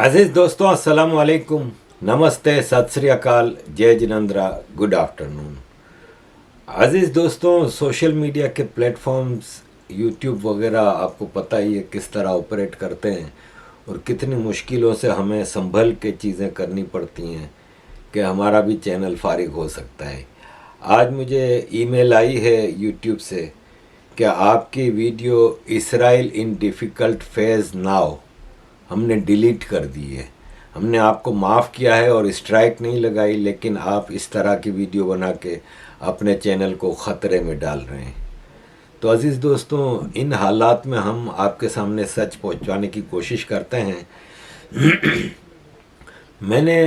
अजीज दोस्तों, अस्सलाम वालेकुम, नमस्ते, सत श्री अकाल, जय जिनेंद्रा, गुड आफ्टरनून। अजीज दोस्तों, सोशल मीडिया के प्लेटफॉर्म्स यूट्यूब वगैरह आपको पता ही है किस तरह ऑपरेट करते हैं और कितनी मुश्किलों से हमें संभल के चीज़ें करनी पड़ती हैं कि हमारा भी चैनल फारिग हो सकता है। आज मुझे ईमेल आई है यूट्यूब से कि आपकी video Israel in difficult phase now हमने डिलीट कर दी है। हमने आपको माफ़ किया है और स्ट्राइक नहीं लगाई, लेकिन आप इस तरह की वीडियो बना के अपने चैनल को ख़तरे में डाल रहे हैं। तो अज़ीज़ दोस्तों, इन हालात में हम आपके सामने सच पहुंचाने की कोशिश करते हैं। मैंने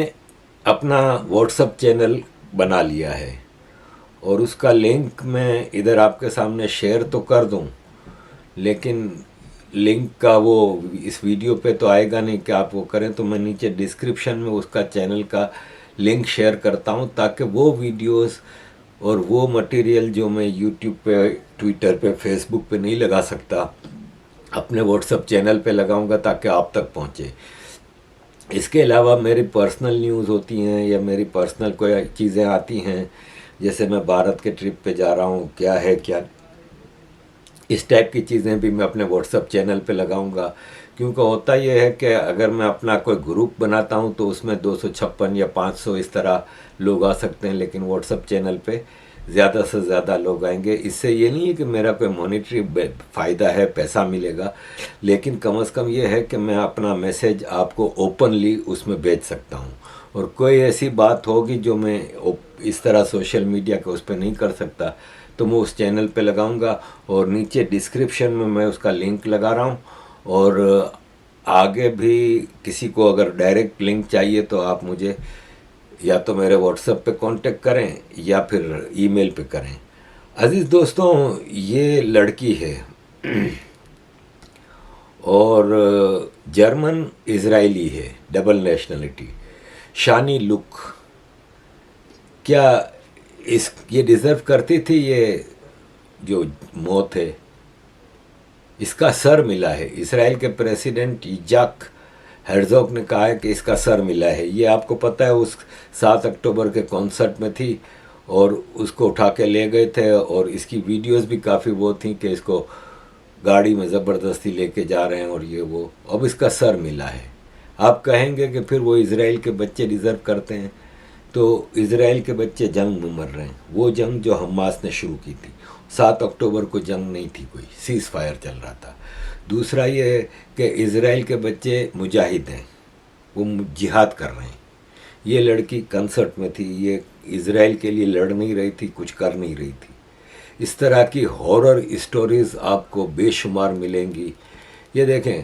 अपना व्हाट्सएप चैनल बना लिया है और उसका लिंक मैं इधर आपके सामने शेयर तो कर दूं, लेकिन लिंक का वो इस वीडियो पे तो आएगा नहीं कि आप वो करें, तो मैं नीचे डिस्क्रिप्शन में उसका चैनल का लिंक शेयर करता हूँ ताकि वो वीडियोस और वो मटेरियल जो मैं यूट्यूब पे, ट्विटर पे, फेसबुक पे नहीं लगा सकता, अपने व्हाट्सएप चैनल पे लगाऊंगा ताकि आप तक पहुँचे। इसके अलावा मेरी पर्सनल न्यूज़ होती हैं या मेरी पर्सनल कोई चीज़ें आती हैं, जैसे मैं भारत के ट्रिप पे जा रहा हूँ, क्या है क्या, इस टाइप की चीज़ें भी मैं अपने व्हाट्सएप चैनल पे लगाऊंगा। क्योंकि होता यह है कि अगर मैं अपना कोई ग्रुप बनाता हूं तो उसमें 256 या 500 इस तरह लोग आ सकते हैं, लेकिन व्हाट्सएप चैनल पे ज़्यादा से ज़्यादा लोग आएंगे। इससे ये नहीं है कि मेरा कोई मॉनेटरी फ़ायदा है, पैसा मिलेगा, लेकिन कम से कम ये है कि मैं अपना मैसेज आपको ओपनली उसमें भेज सकता हूँ। और कोई ऐसी बात होगी जो मैं इस तरह सोशल मीडिया के उस पर नहीं कर सकता तो मैं उस चैनल पे लगाऊंगा, और नीचे डिस्क्रिप्शन में मैं उसका लिंक लगा रहा हूँ। और आगे भी किसी को अगर डायरेक्ट लिंक चाहिए तो आप मुझे या तो मेरे व्हाट्सएप पे कांटेक्ट करें या फिर ईमेल पे करें। अजीज़ दोस्तों, ये लड़की है और जर्मन इजरायली है, डबल नेशनलिटी, शानी लुक। क्या ये डिज़र्व करती थी ये जो मौत है? इसका सर मिला है। इसराइल के प्रेसिडेंट इजाक हेर्जोग ने कहा है कि इसका सर मिला है। ये आपको पता है, उस 7 अक्टूबर के कॉन्सर्ट में थी और उसको उठा के ले गए थे, और इसकी वीडियोस भी काफ़ी वो थी कि इसको गाड़ी में ज़बरदस्ती लेके जा रहे हैं और ये वो। अब इसका सर मिला है। आप कहेंगे कि फिर वो इसराइल के बच्चे डिज़र्व करते हैं, तो इसराइल के बच्चे जंग में मर रहे हैं। वो जंग जो हमास ने शुरू की थी, 7 अक्टूबर को जंग नहीं थी, कोई सीज़ फायर चल रहा था। दूसरा ये है कि इसराइल के बच्चे मुजाहिद हैं, वो जिहाद कर रहे हैं। ये लड़की कंसर्ट में थी, ये इसराइल के लिए लड़ नहीं रही थी, कुछ कर नहीं रही थी। इस तरह की हॉरर स्टोरीज़ आपको बेशुमार मिलेंगी। ये देखें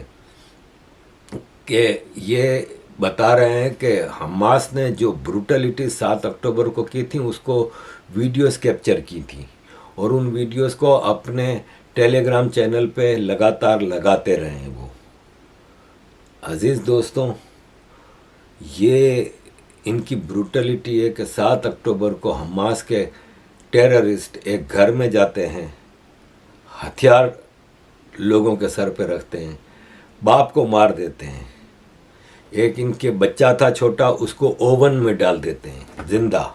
कि ये बता रहे हैं कि हमास ने जो ब्रूटलिटी 7 अक्टूबर को की थी उसको वीडियोस कैप्चर की थी, और उन वीडियोस को अपने टेलीग्राम चैनल पे लगातार लगाते रहे हैं वो। अजीज़ दोस्तों, ये इनकी ब्रूटलिटी है कि 7 अक्टूबर को हमास के टेररिस्ट एक घर में जाते हैं, हथियार लोगों के सर पे रखते हैं, बाप को मार देते हैं, एक इनके बच्चा था छोटा, उसको ओवन में डाल देते हैं जिंदा,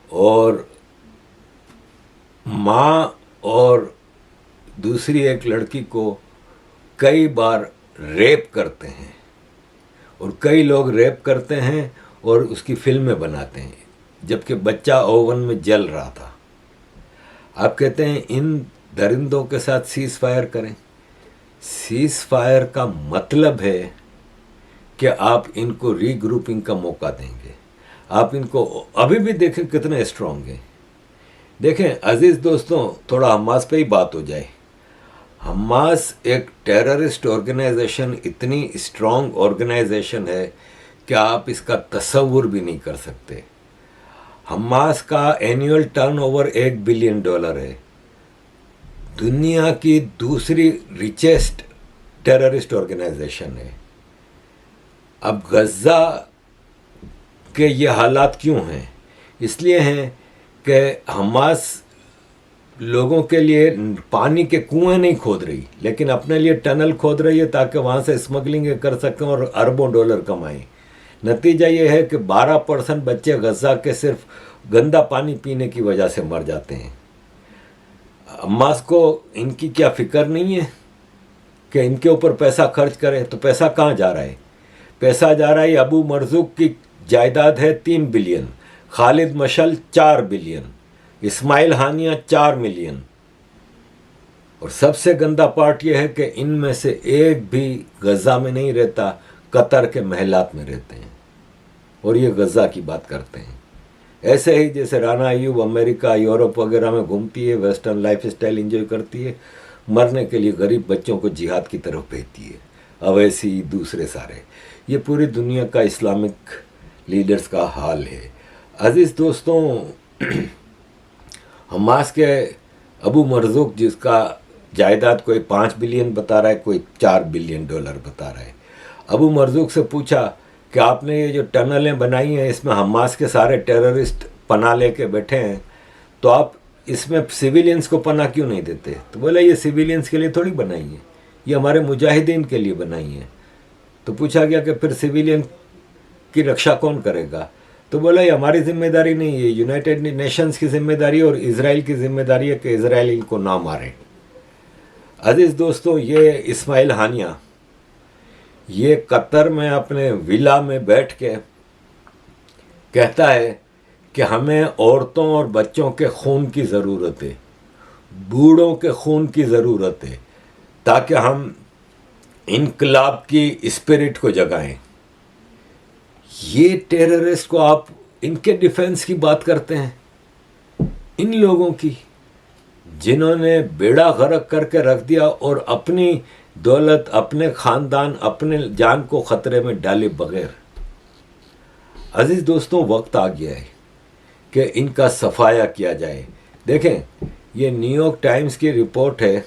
और माँ और दूसरी एक लड़की को कई बार रेप करते हैं, और कई लोग रेप करते हैं और उसकी फिल्में बनाते हैं, जबकि बच्चा ओवन में जल रहा था। आप कहते हैं इन दरिंदों के साथ सीज़ फायर करें। सीज़ फायर का मतलब है कि आप इनको रीग्रुपिंग का मौका देंगे। आप इनको अभी भी देखें कितने स्ट्रांग हैं। देखें अजीज़ दोस्तों, थोड़ा हमास पे ही बात हो जाए। हमास एक टेररिस्ट ऑर्गेनाइजेशन, इतनी स्ट्रांग ऑर्गेनाइजेशन है कि आप इसका तसव्वुर भी नहीं कर सकते। हमास का एनुअल टर्नओवर $1 बिलियन है। दुनिया की दूसरी रिचेस्ट टेररिस्ट ऑर्गेनाइजेशन है। अब गज़ा के ये हालात क्यों हैं? इसलिए हैं कि हमास लोगों के लिए पानी के कुएं नहीं खोद रही, लेकिन अपने लिए टनल खोद रही है ताकि वहाँ से स्मगलिंग कर सकें और अरबों डॉलर कमाएं। नतीजा ये है कि 12% बच्चे गजा के सिर्फ गंदा पानी पीने की वजह से मर जाते हैं। हमास को इनकी क्या फिक्र नहीं है कि इनके ऊपर पैसा खर्च करें? तो पैसा कहाँ जा रहा है? पैसा जा रहा है, अबू मरजूक की जायदाद है 3 बिलियन, खालिद मशल 4 बिलियन, इस्माइल हानिया 4 मिलियन। और सबसे गंदा पार्ट यह है कि इनमें से एक भी गजा में नहीं रहता, कतर के महलात में रहते हैं और ये गजा की बात करते हैं। ऐसे ही जैसे राना अयूब अमेरिका यूरोप वगैरह में घूमती है, वेस्टर्न लाइफ स्टाइल इंजॉय करती है, मरने के लिए गरीब बच्चों को जिहाद की तरफ भेजती है। अवैसी दूसरे सारे, ये पूरी दुनिया का इस्लामिक लीडर्स का हाल है। अजीज़ दोस्तों, हमास के अबू मरजूक जिसका जायदाद कोई 5 बिलियन बता रहा है, कोई 4 बिलियन डॉलर बता रहा है। अबू मरजूक से पूछा कि आपने ये जो टनलें बनाई हैं इसमें हमास के सारे टेररिस्ट पनाह लेके बैठे हैं, तो आप इसमें सिविलियंस को पनाह क्यों नहीं देते? तो बोला ये सिविलियंस के लिए थोड़ी बनाई है, ये हमारे मुजाहिदीन के लिए बनाई है। तो पूछा गया कि फिर सिविलियन की रक्षा कौन करेगा? तो बोला ये हमारी जिम्मेदारी नहीं है, यूनाइटेड नेशंस की जिम्मेदारी और इजराइल की जिम्मेदारी है कि इजराइल इनको ना मारे। अजीज़ दोस्तों, ये इस्माइल हानिया ये कतर में अपने विला में बैठ के कहता है कि हमें औरतों और बच्चों के खून की ज़रूरत है, बूढ़ों के खून की ज़रूरत है, ताकि हम इनकलाब की स्पिरिट को जगाएं। ये टेररिस्ट को आप इनके डिफेंस की बात करते हैं? इन लोगों की जिन्होंने बेड़ा गर्क करके रख दिया और अपनी दौलत, अपने ख़ानदान, अपने जान को ख़तरे में डाले बगैर। अजीज़ दोस्तों, वक्त आ गया है कि इनका सफाया किया जाए। देखें, ये न्यूयॉर्क टाइम्स की रिपोर्ट है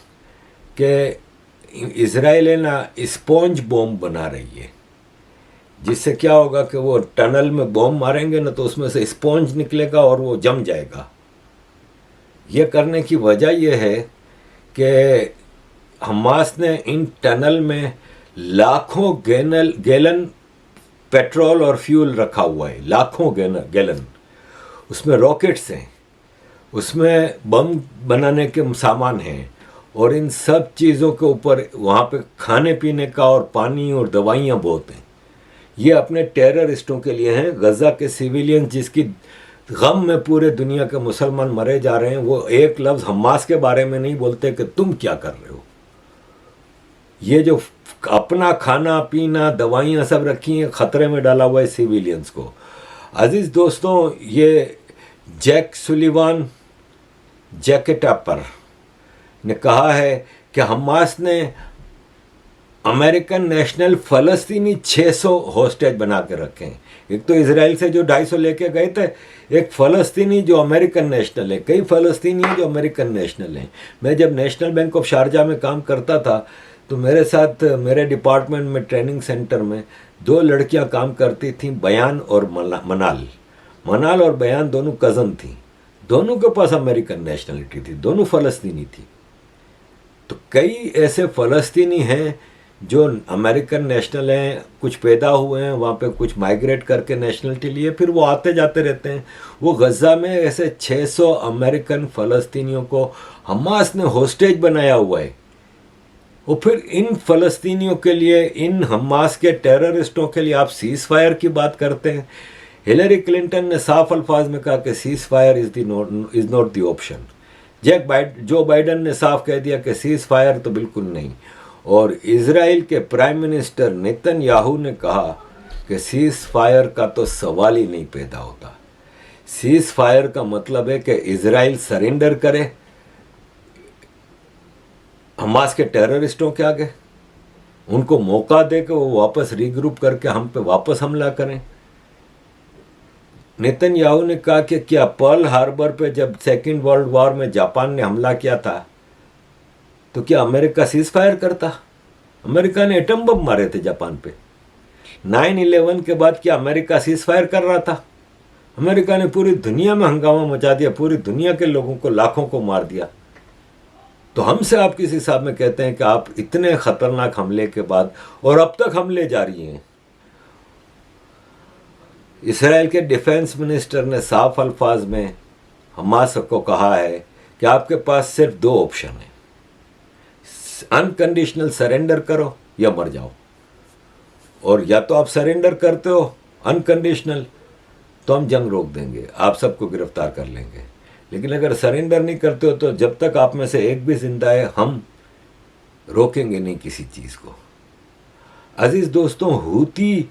कि इजराइल है ना स्पॉन्ज बॉम्ब बना रही है, जिससे क्या होगा कि वो टनल में बॉम्ब मारेंगे ना तो उसमें से स्पॉन्ज निकलेगा और वो जम जाएगा। ये करने की वजह यह है कि हमास ने इन टनल में लाखों गैलन पेट्रोल और फ्यूल रखा हुआ है, लाखों गैलन। उसमें रॉकेट्स हैं, उसमें बम बनाने के सामान हैं, और इन सब चीज़ों के ऊपर वहाँ पे खाने पीने का और पानी और दवाइयाँ बहुत हैं। ये अपने टेररिस्टों के लिए हैं। गजा के सिविलियन जिसकी गम में पूरे दुनिया के मुसलमान मरे जा रहे हैं, वो एक लफ्ज़ हमास के बारे में नहीं बोलते कि तुम क्या कर रहे हो। ये जो अपना खाना पीना दवाइयाँ सब रखी हैं, ख़तरे में डाला हुआ है सिविलियंस को। अजीज़ दोस्तों, ये जैक सुलिवान जैकेटापर ने कहा है कि हमास ने अमेरिकन नेशनल फ़लस्तीनी 600 होस्टेज बना के रखे हैं। एक तो इजराइल से जो 250 लेके गए थे, एक फ़लस्तीनी जो अमेरिकन नेशनल है, कई फ़लस्तीनी हैं जो अमेरिकन नेशनल हैं। मैं जब नेशनल बैंक ऑफ शारजा में काम करता था तो मेरे साथ मेरे डिपार्टमेंट में ट्रेनिंग सेंटर में 2 लड़कियां काम करती थीं, बयान और मनाल। मनाल और बयान दोनों कज़न थीं, दोनों के पास अमेरिकन नेशनलिटी थी, दोनों फ़लस्तीनी थी। तो कई ऐसे फ़लस्तीनी हैं जो अमेरिकन नेशनल हैं, कुछ पैदा हुए हैं वहाँ पे, कुछ माइग्रेट करके नेशनलिटी लिए, फिर वो आते जाते रहते हैं। वो गज़ा में ऐसे 600 अमेरिकन फ़लस्तीनियों को हमास ने होस्टेज बनाया हुआ है। और फिर इन फ़लस्तीनियों के लिए, इन हमास के टेररिस्टों के लिए आप सीज़ फायर की बात करते हैं। हिलरी क्लिंटन ने साफ अल्फाज में कहा कि seize fire is not the option. जो बाइडन ने साफ कह दिया कि सीज़ फायर तो बिल्कुल नहीं। और इजराइल के प्राइम मिनिस्टर नेतन्याहू ने कहा कि सीज़ फायर का तो सवाल ही नहीं पैदा होता। सीज़ फायर का मतलब है कि इजराइल सरेंडर करे हमास के टेररिस्टों के आगे, उनको मौका दे कि वो वापस रीग्रुप करके हम पे वापस हमला करें। नेतन्याहू ने कहा कि क्या पर्ल हार्बर पे जब सेकेंड वर्ल्ड वॉर में जापान ने हमला किया था तो क्या अमेरिका सीज फायर करता? अमेरिका ने एटम बम मारे थे जापान पे। 9/11 के बाद क्या अमेरिका सीज फायर कर रहा था? अमेरिका ने पूरी दुनिया में हंगामा मचा दिया, पूरी दुनिया के लोगों को, लाखों को मार दिया। तो हमसे आप किस हिसाब में कहते हैं कि आप इतने खतरनाक हमले के बाद, और अब तक हमले जारी हैं। इसराइल के डिफेंस मिनिस्टर ने साफ अल्फाज में हमास को कहा है कि आपके पास सिर्फ दो ऑप्शन है, अनकंडीशनल सरेंडर करो या मर जाओ। और या तो आप सरेंडर करते हो अनकंडीशनल, तो हम जंग रोक देंगे, आप सबको गिरफ्तार कर लेंगे। लेकिन अगर सरेंडर नहीं करते हो तो जब तक आप में से एक भी जिंदा है हम रोकेंगे नहीं किसी चीज़ को। अजीज दोस्तों, हूती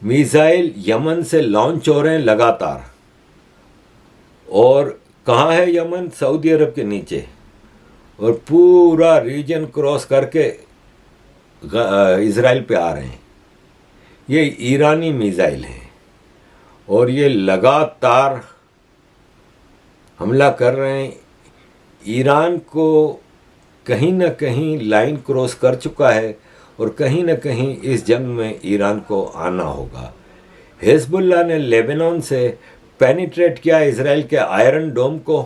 मिसाइल यमन से लॉन्च हो रहे हैं लगातार, और कहाँ है यमन? सऊदी अरब के नीचे, और पूरा रीजन क्रॉस करके इजराइल पे आ रहे हैं। ये ईरानी मिसाइल हैं और ये लगातार हमला कर रहे हैं। ईरान को कहीं ना कहीं लाइन क्रॉस कर चुका है और कहीं ना कहीं इस जंग में ईरान को आना होगा। हिजबुल्लाह ने लेबनान से पेनिट्रेट किया इजराइल के आयरन डोम को,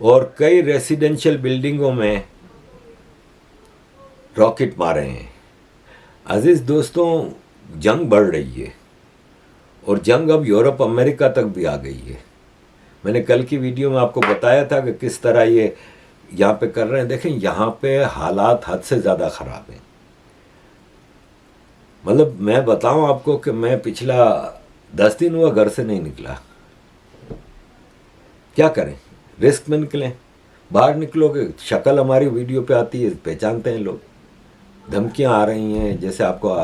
और कई रेसिडेंशियल बिल्डिंगों में रॉकेट मारे हैं। अजीज दोस्तों, जंग बढ़ रही है और जंग अब यूरोप अमेरिका तक भी आ गई है। मैंने कल की वीडियो में आपको बताया था कि किस तरह ये यहाँ पे कर रहे हैं। देखें, यहाँ पे हालात हद से ज़्यादा ख़राब हैं। मतलब मैं बताऊं आपको कि मैं पिछला 10 दिन हुआ घर से नहीं निकला। क्या करें, रिस्क में निकलें। बाहर निकलोगे, शक्ल हमारी वीडियो पे आती है, पहचानते हैं लोग। धमकियां आ रही हैं, जैसे आपको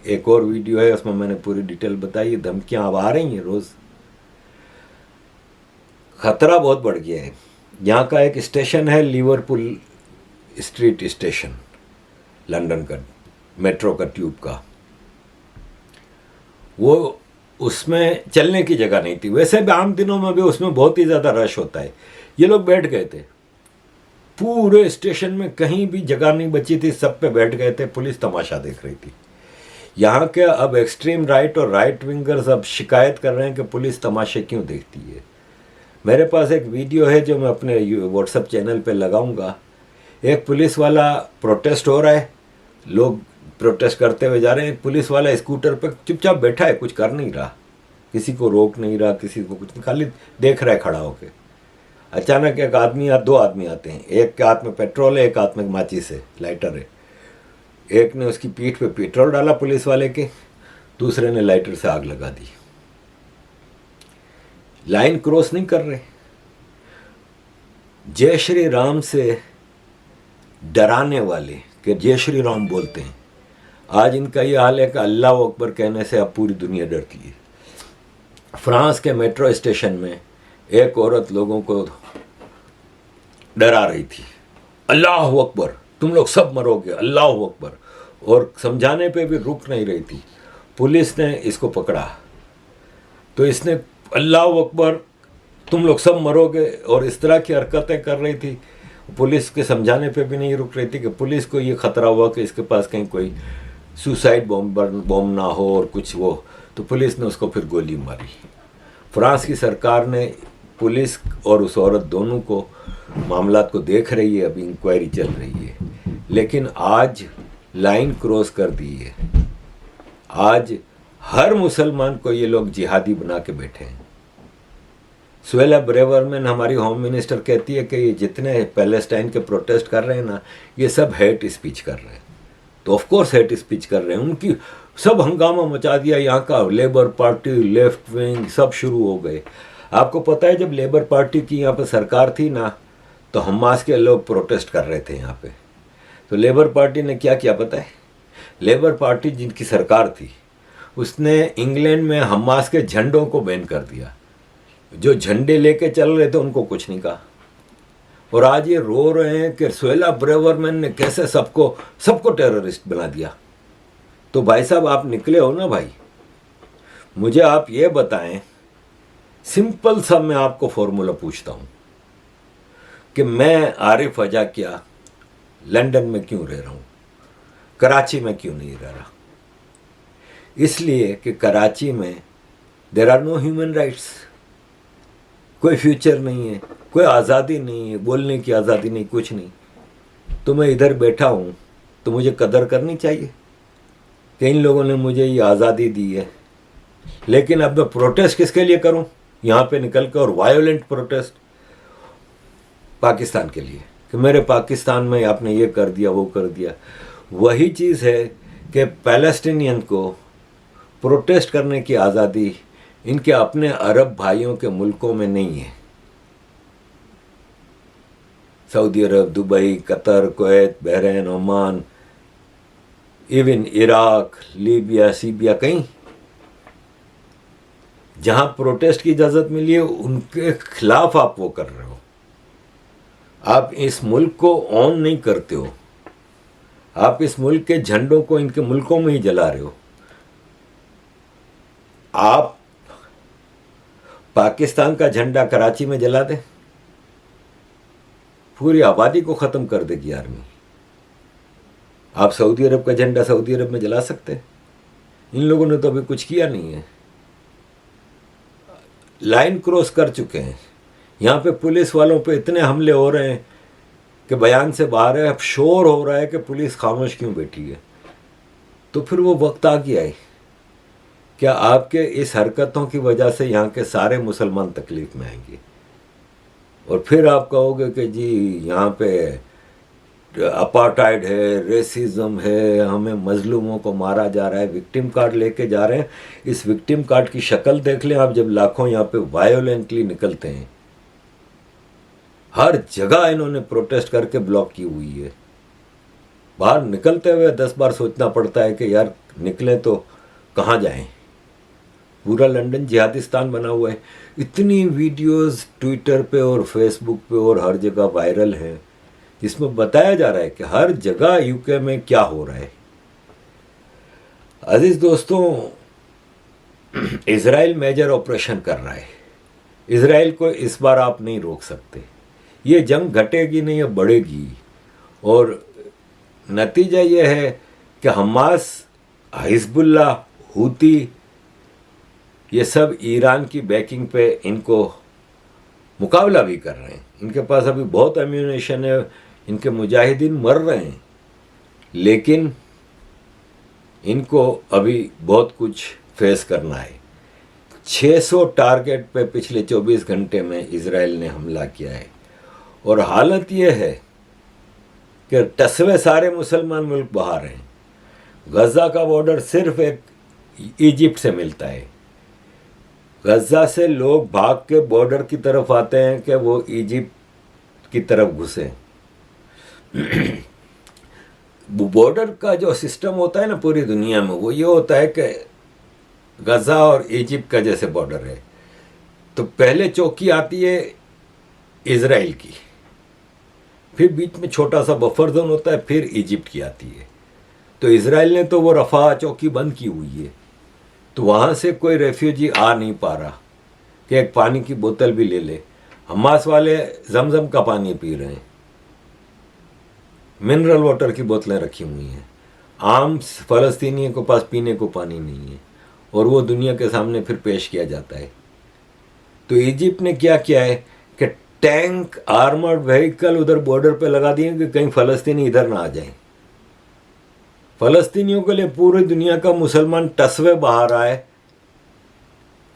एक और वीडियो है उसमें मैंने पूरी डिटेल बताई है। धमकियां अब आ रही हैं रोज़। खतरा बहुत बढ़ गया है। यहाँ का एक स्टेशन है लिवरपूल स्ट्रीट स्टेशन, लंदन का मेट्रो का ट्यूब का, वो उसमें चलने की जगह नहीं थी। वैसे भी आम दिनों में भी उसमें बहुत ही ज़्यादा रश होता है। ये लोग बैठ गए थे, पूरे स्टेशन में कहीं भी जगह नहीं बची थी, सब पे बैठ गए थे। पुलिस तमाशा देख रही थी। यहाँ के अब एक्सट्रीम राइट और राइट विंगर्स अब शिकायत कर रहे हैं कि पुलिस तमाशे क्यों देखती है। मेरे पास एक वीडियो है जो मैं अपने व्हाट्सएप चैनल पे लगाऊंगा। एक पुलिस वाला प्रोटेस्ट हो रहा है, लोग प्रोटेस्ट करते हुए जा रहे हैं। पुलिस वाला स्कूटर पर चुपचाप बैठा है, कुछ कर नहीं रहा, किसी को रोक नहीं रहा, किसी को कुछ नहीं, खाली देख रहा है खड़ा होकर। अचानक एक आदमी या दो आदमी आते हैं, एक के हाथ में पेट्रोल है, एक हाथ में माचिस है, लाइटर है। एक ने उसकी पीठ पे पेट्रोल डाला पुलिस वाले के, दूसरे ने लाइटर से आग लगा दी। लाइन क्रॉस नहीं कर रहे। जय श्री राम से डराने वाले कि जय श्री राम बोलते हैं, आज इनका ये हाल है कि अल्लाह अकबर कहने से अब पूरी दुनिया डरती है। फ्रांस के मेट्रो स्टेशन में एक औरत लोगों को डरा रही थी, अल्लाह अकबर, तुम लोग सब मरोगे, अल्लाह अकबर, और समझाने पे भी रुक नहीं रही थी। पुलिस ने इसको पकड़ा तो इसने अल्लाह अकबर, तुम लोग सब मरोगे, और इस तरह की हरकतें कर रही थी। पुलिस के समझाने पे भी नहीं रुक रही थी कि पुलिस को ये खतरा हुआ कि इसके पास कहीं कोई सुसाइड बॉम्ब ना हो और कुछ वो, तो पुलिस ने उसको फिर गोली मारी। फ्रांस की सरकार ने पुलिस और उस औरत दोनों को मामला को देख रही है, अभी इंक्वायरी चल रही है। लेकिन आज लाइन क्रॉस कर दी है। आज हर मुसलमान को ये लोग जिहादी बना के बैठे हैं। सुहेला ब्रेवरमैन हमारी होम मिनिस्टर कहती है कि ये जितने पैलेस्टाइन के प्रोटेस्ट कर रहे हैं ना, ये सब हेट स्पीच कर रहे हैं। तो ऑफ कोर्स हेट स्पीच कर रहे हैं, उनकी सब हंगामा मचा दिया। यहाँ का लेबर पार्टी, लेफ्ट विंग सब शुरू हो गए। आपको पता है जब लेबर पार्टी की यहाँ पे सरकार थी ना, तो हमास के लोग प्रोटेस्ट कर रहे थे यहाँ पे। तो लेबर पार्टी ने क्या किया पता है? लेबर पार्टी जिनकी सरकार थी उसने इंग्लैंड में हमास के झंडों को बैन कर दिया। जो झंडे लेके चल रहे थे उनको कुछ नहीं कहा। और आज ये रो रहे हैं कि सुहेला ब्रेवरमैन ने कैसे सबको टेररिस्ट बना दिया। तो भाई साहब, आप निकले हो ना भाई, मुझे आप ये बताएं, सिंपल सा मैं आपको फॉर्मूला पूछता हूं कि मैं आरिफ अजा क्या लंदन में क्यों रह रहा हूं, कराची में क्यों नहीं रह रहा? इसलिए कि कराची में there are no human rights. कोई फ्यूचर नहीं है, कोई आज़ादी नहीं है, बोलने की आज़ादी नहीं, कुछ नहीं। तो मैं इधर बैठा हूँ तो मुझे कदर करनी चाहिए कि इन लोगों ने मुझे ये आज़ादी दी है। लेकिन अब मैं प्रोटेस्ट किसके लिए करूँ यहाँ पे निकल कर, और वायोलेंट प्रोटेस्ट पाकिस्तान के लिए कि मेरे पाकिस्तान में आपने ये कर दिया, वो कर दिया। वही चीज़ है कि पैलेस्टीनियन को प्रोटेस्ट करने की आज़ादी इनके अपने अरब भाइयों के मुल्कों में नहीं है। Saudi Arab, Dubai, Qatar, Kuwait, Bahrain, Oman, even Iraq, Libya, सीबिया, कहीं जहां प्रोटेस्ट की इजाज़त मिली है उनके खिलाफ आप वो कर रहे हो। आप इस मुल्क को ऑन नहीं करते हो, आप इस मुल्क के झंडों को इनके मुल्कों में ही जला रहे हो। आप पाकिस्तान का झंडा कराची में जला दें, पूरी आबादी को ख़त्म कर देगी आर्मी। आप सऊदी अरब का झंडा सऊदी अरब में जला सकते हैं। इन लोगों ने तो अभी कुछ किया नहीं है, लाइन क्रॉस कर चुके हैं। यहाँ पे पुलिस वालों पे इतने हमले हो रहे हैं कि बयान से बाहर है। अब शोर हो रहा है कि पुलिस खामोश क्यों बैठी है। तो फिर वो वक्त आ गया है, क्या आपके इस हरकतों की वजह से यहाँ के सारे मुसलमान तकलीफ में आएंगे और फिर आप कहोगे कि जी यहाँ पे अपार्टाइड है, रेसिज्म है, हमें मजलूमों को मारा जा रहा है, विक्टिम कार्ड लेके जा रहे हैं। इस विक्टिम कार्ड की शक्ल देख लें आप, जब लाखों यहाँ पे वायोलेंटली निकलते हैं। हर जगह इन्होंने प्रोटेस्ट करके ब्लॉक की हुई है। बाहर निकलते हुए 10 बार सोचना पड़ता है कि यार निकलें तो कहाँ जाएं। पूरा लंदन जिहादिस्तान बना हुआ है। इतनी वीडियोस ट्विटर पे और फेसबुक पे और हर जगह वायरल हैं जिसमें बताया जा रहा है कि हर जगह यूके में क्या हो रहा है। अजीज दोस्तों, इजराइल मेजर ऑपरेशन कर रहा है। इजराइल को इस बार आप नहीं रोक सकते। ये जंग घटेगी नहीं, ये बढ़ेगी। और नतीजा ये है कि हमास, हिजबुल्ला, हूती, ये सब ईरान की बैकिंग पे इनको मुकाबला भी कर रहे हैं। इनके पास अभी बहुत एम्यूनेशन है, इनके मुजाहिदीन मर रहे हैं, लेकिन इनको अभी बहुत कुछ फेस करना है। 600 टारगेट पे पिछले 24 घंटे में इजराइल ने हमला किया है। और हालत ये है कि 10वें सारे मुसलमान मुल्क बाहर हैं। गजा का बॉर्डर सिर्फ एक इजिप्ट से मिलता है। गजा से लोग भाग के बॉर्डर की तरफ आते हैं कि वो इजिप्ट की तरफ घुसे। बॉर्डर का जो सिस्टम होता है ना पूरी दुनिया में, वो ये होता है कि गजा और इजिप्ट का जैसे बॉर्डर है, तो पहले चौकी आती है इजराइल की, फिर बीच में छोटा सा बफर जोन होता है, फिर इजिप्ट की आती है। तो इजराइल ने तो वो रफा चौकी बंद की हुई है, तो वहाँ से कोई रेफ्यूजी आ नहीं पा रहा कि एक पानी की बोतल भी ले ले। हमास वाले जमजम का पानी पी रहे हैं, मिनरल वाटर की बोतलें रखी हुई हैं। आम फ़लस्तीनियों के पास पीने को पानी नहीं है, और वो दुनिया के सामने फिर पेश किया जाता है। तो इजिप्ट ने क्या किया है कि टैंक, आर्मर्ड व्हीकल उधर बॉर्डर पे लगा दिए कि कहीं फ़लस्तीनी इधर ना आ जाए। फ़लस्तीनियों के लिए पूरी दुनिया का मुसलमान टसवे बाहर आए,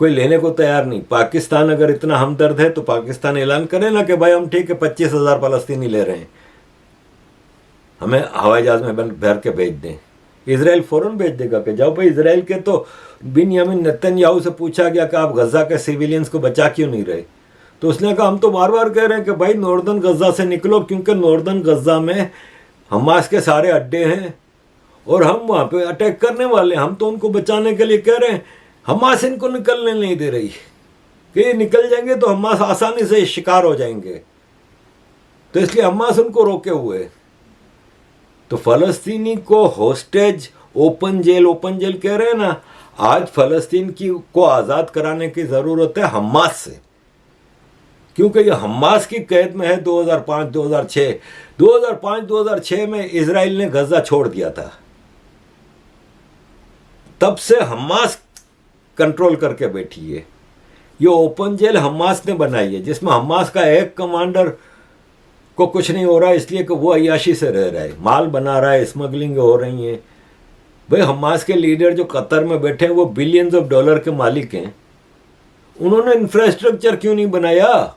कोई लेने को तैयार नहीं। पाकिस्तान अगर इतना हमदर्द है तो पाकिस्तान ऐलान करे ना कि भाई हम ठीक है 25,000 फ़लस्तीनी ले रहे हैं, हमें हवाई जहाज में भर के भेज दें। इजराइल फ़ौरन भेज देगा कि जाओ भाई। इजराइल के तो बिन्यामिन नेतन्याहू से पूछा गया कि आप गजा के सिविलियंस को बचा क्यों नहीं रहे, तो उसने कहा हम तो बार बार कह रहे हैं कि भाई नॉर्दर्न गजा से निकलो, क्योंकि नॉर्दर्न गजा में हमास के सारे अड्डे हैं और हम वहाँ पे अटैक करने वाले हैं। हम तो उनको बचाने के लिए कह रहे हैं, हमास इनको निकलने नहीं दे रही कि ये निकल जाएंगे तो हमास आसानी से शिकार हो जाएंगे, तो इसलिए हमास उनको रोके हुए। तो फ़लस्तीनी को होस्टेज, ओपन जेल कह रहे हैं ना। आज फ़लस्तीन को आज़ाद कराने की ज़रूरत है हमास से, क्योंकि ये हमास की कैद में है। 2005-2006 में इजराइल ने गजा छोड़ दिया था, तब से हमास कंट्रोल करके बैठी है। ये ओपन जेल हमास ने बनाई है, जिसमें हमास का एक कमांडर को कुछ नहीं हो रहा है इसलिए कि वो अय्याशी से रह रहा है, माल बना रहा है, स्मगलिंग हो रही है। भाई हमास के लीडर जो कतर में बैठे हैं वो बिलियंस ऑफ डॉलर के मालिक हैं, उन्होंने इंफ्रास्ट्रक्चर क्यों नहीं बनाया?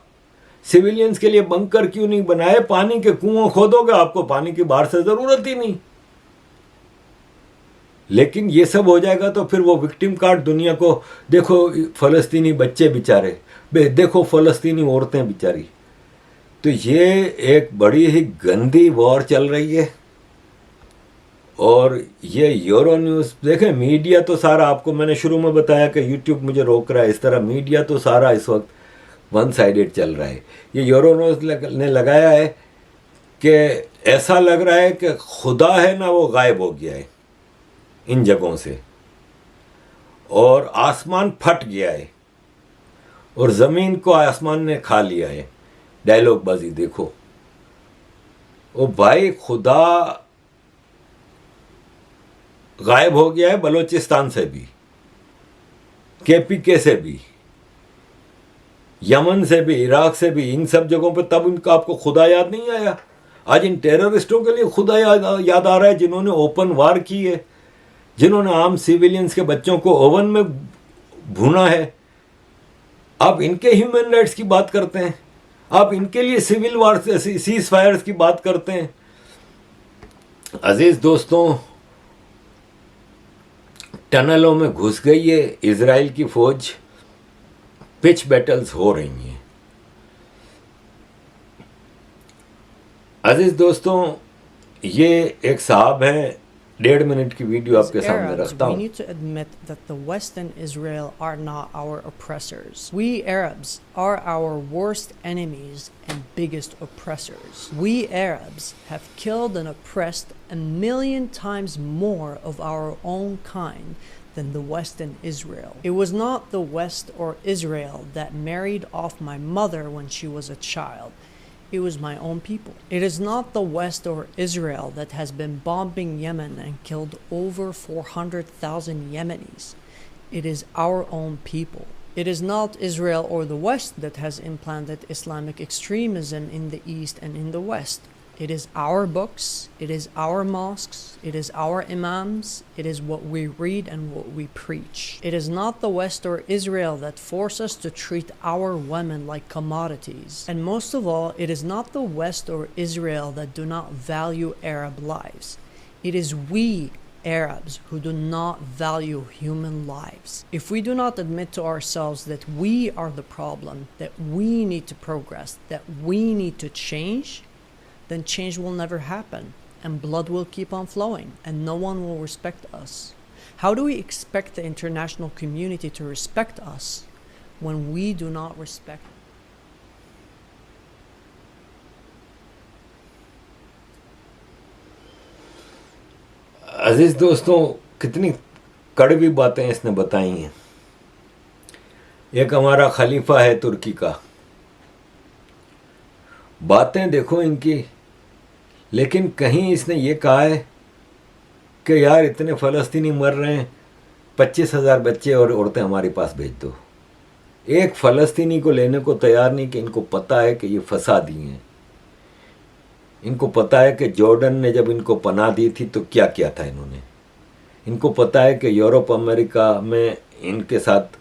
सिविलियंस के लिए बंकर क्यों नहीं बनाए? पानी के कुआं खोदोगे, आपको पानी की बाहर से जरूरत ही नहीं। लेकिन ये सब हो जाएगा तो फिर वो विक्टिम कार्ड दुनिया को, देखो फलस्तीनी बच्चे बेचारे, देखो फलस्तीनी औरतें बेचारी। तो ये एक बड़ी ही गंदी वॉर चल रही है। और ये यूरो न्यूज़ देखें, मीडिया तो सारा, आपको मैंने शुरू में बताया कि यूट्यूब मुझे रोक रहा है, इस तरह मीडिया तो सारा इस वक्त वन साइडेड चल रहा है। ये यूरो न्यूज़ ने लगाया है कि ऐसा लग रहा है कि खुदा है ना वो गायब हो गया है इन जगहों से, और आसमान फट गया है और ज़मीन को आसमान ने खा लिया है। डायलॉग बाजी देखो। ओ भाई, खुदा गायब हो गया है बलोचिस्तान से भी, केपीके से भी, यमन से भी, इराक से भी, इन सब जगहों पर। तब इनका आपको खुदा याद नहीं आया? आज इन टेररिस्टों के लिए खुदा याद आ रहा है, जिन्होंने ओपन वार की है, जिन्होंने आम सिविलियंस के बच्चों को ओवन में भूना है। आप इनके ह्यूमन राइट्स की बात करते हैं, आप इनके लिए सिविल वार, सीज फायर्स की बात करते हैं। अजीज दोस्तों, टनलों में घुस गई है इजराइल की फौज, पिच बैटल्स हो रही हैं। अजीज दोस्तों, ये एक साहब हैं, 1.5 मिनट की वीडियो आपके सामने रखता हूँ। We need to admit that the West and Israel are not our oppressors. We Arabs are our worst enemies and biggest oppressors. We Arabs have killed and oppressed 1,000,000 times more of our own kind than the West and Israel. It was not the West or Israel that married off my mother when she was a child. It was my own people. It is not the West or Israel that has been bombing Yemen and killed over 400,000 Yemenis. It is our own people. It is not Israel or the West that has implanted Islamic extremism in the East and in the West. It is our books, it is our mosques, it is our imams, it is what we read and what we preach. It is not the West or Israel that force us to treat our women like commodities. And most of all, it is not the West or Israel that do not value Arab lives. It is we Arabs who do not value human lives. If we do not admit to ourselves that we are the problem, that we need to progress, that we need to change, then change will never happen and blood will keep on flowing and no one will respect us. How do we expect the international community to respect us when we do not respect them? अजीज दोस्तों, कितनी कड़वी बातें इसने बताई हैं। एक हमारा खलीफा है तुर्की का, बातें देखो इनकी। लेकिन कहीं इसने ये कहा है कि यार इतने फ़लस्तीनी मर रहे हैं, 25,000 बच्चे और औरतें हमारे पास भेज दो। एक फ़लस्तीनी को लेने को तैयार नहीं, कि इनको पता है कि ये फसादी हैं। इनको पता है कि जॉर्डन ने जब इनको पनाह दी थी तो क्या किया था इन्होंने। इनको पता है कि यूरोप अमेरिका में इनके साथ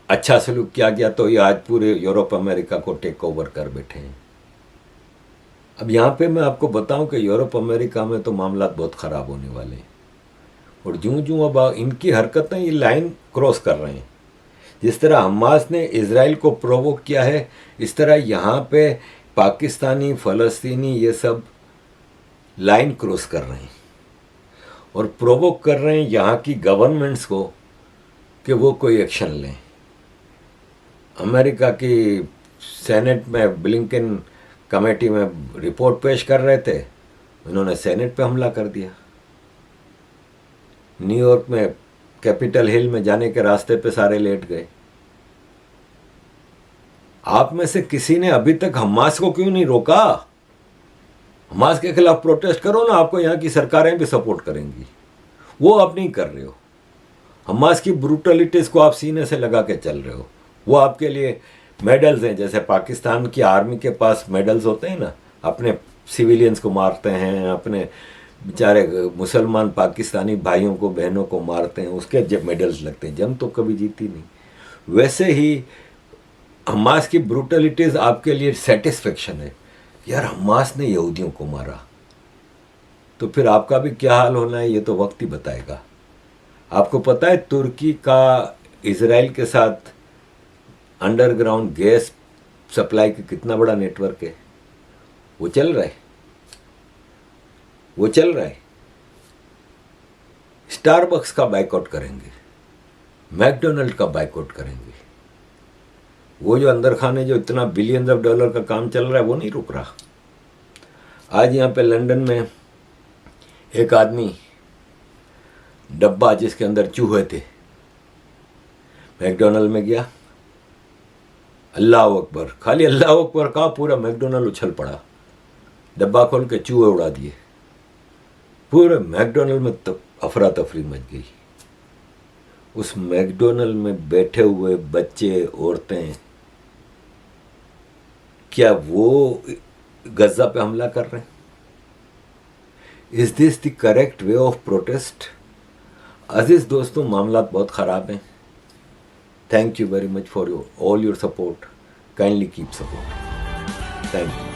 अच्छा सलूक किया गया, तो ये आज पूरे यूरोप अमेरिका को टेक ओवर कर बैठे हैं। अब यहाँ पे मैं आपको बताऊं कि यूरोप अमेरिका में तो मामला बहुत ख़राब होने वाले हैं। और जूँ जूँ अब इनकी हरकतें ये लाइन क्रॉस कर रहे हैं। जिस तरह हमास ने इजराइल को प्रोवोक किया है, इस तरह यहाँ पे पाकिस्तानी, फ़लस्तीनी ये सब लाइन क्रॉस कर रहे हैं और प्रोवोक कर रहे हैं यहाँ की गवर्नमेंट्स को कि वो कोई एक्शन लें। अमेरिका की सेनेट में ब्लिंकन कमेटी में रिपोर्ट पेश कर रहे थे, उन्होंने सेनेट पे हमला कर दिया। न्यूयॉर्क में कैपिटल हिल में जाने के रास्ते पे सारे लेट गए। आप में से किसी ने अभी तक हमास को क्यों नहीं रोका? हमास के खिलाफ प्रोटेस्ट करो ना, आपको यहाँ की सरकारें भी सपोर्ट करेंगी। वो आप नहीं कर रहे हो। हमास की ब्रूटलिटीज़ को आप सीने से लगा के चल रहे हो। वो आपके लिए मेडल्स हैं, जैसे पाकिस्तान की आर्मी के पास मेडल्स होते हैं ना, अपने सिविलियंस को मारते हैं, अपने बेचारे मुसलमान पाकिस्तानी भाइयों को बहनों को मारते हैं, उसके जब मेडल्स लगते हैं, जंग तो कभी जीती नहीं। वैसे ही हमास की ब्रूटलिटीज आपके लिए सेटिस्फेक्शन है, यार हमास ने यहूदियों को मारा, तो फिर आपका भी क्या हाल होना है ये तो वक्त ही बताएगा। आपको पता है तुर्की का इजराइल के साथ अंडरग्राउंड गैस सप्लाई का कितना बड़ा नेटवर्क है? वो चल रहा है, वो चल रहा है। स्टारबक्स का बाइकआउट करेंगे, मैकडोनल्ड का बाइकआउट करेंगे। वो जो अंदर खाने जो इतना बिलियंस ऑफ डॉलर का काम चल रहा है वो नहीं रुक रहा। आज यहाँ पे लंदन में एक आदमी डब्बा जिसके अंदर चूहे थे, मैकडोनल्ड में गया, अल्लाह अकबर, खाली अल्लाह अकबर कहा, पूरा मैकडोनल्ड उछल पड़ा, डब्बा खोल के चूहे उड़ा दिए, पूरे मैकडोनल्ड में अफरा तफरी मच गई। उस मैकडोनल्ड में बैठे हुए बच्चे, औरतें, क्या वो गजा पे हमला कर रहे हैं? Is this the correct way of protest? अजीज दोस्तों, मामला बहुत ख़राब हैं। Thank you very much for all your support. Kindly keep support. Thank you.